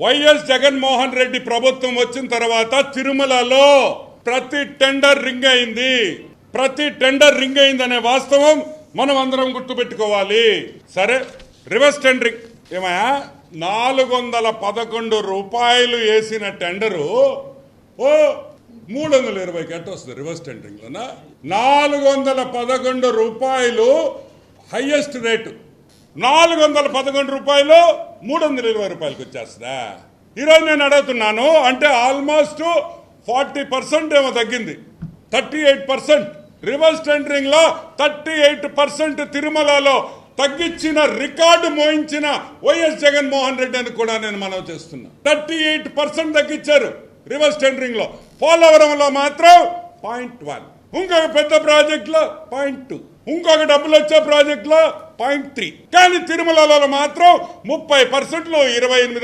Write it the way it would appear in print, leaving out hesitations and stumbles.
YS Jaganmohan Reddy ప్రభుత్వం వచ్చిన తర్వాత తిరుమలలో ప్రతి టెండర్ రింగ్ అయింది. ప్రతి టెండర్ రింగ్ అయిందనే వాస్తవం మనం అందరం గుర్తుపెట్టుకోవాలి. సరే, రివర్స్ టెండరింగ్ ఏమయ్యా, 411 రూపాయలు వేసిన టెండరు 320కి ఎట్ట వస్తుంది రివర్స్ టెండరింగ్ లోనా? 411 రూపాయలు హైయెస్ట్ రేటు, 411 రూపాయలు 320 రూపాయలకి వచ్చేస్తుందా? ఈరోజు నేను అడుగుతున్నాను, అంటే ఆల్మోస్ట్ 40% ఏమో తగ్గింది. 38% రివర్స్ టెండరింగ్ లో 38% తిరుమలలో తగ్గించిన రికార్డు మోయించిన వైఎస్ జగన్మోహన్ రెడ్డి అని కూడా నేను మనవి చేస్తున్నా. 38% తగ్గించారు రివర్స్ టెండరింగ్ లో. పోలవరంలో మాత్రం 0.1, ఇంకొక పెద్ద ప్రాజెక్ట్ లో 0.2, ఇంకొక డబ్బులు వచ్చే ప్రాజెక్ట్ లో 0.3. కానీ తిరుమలలో మాత్రం 30%, 28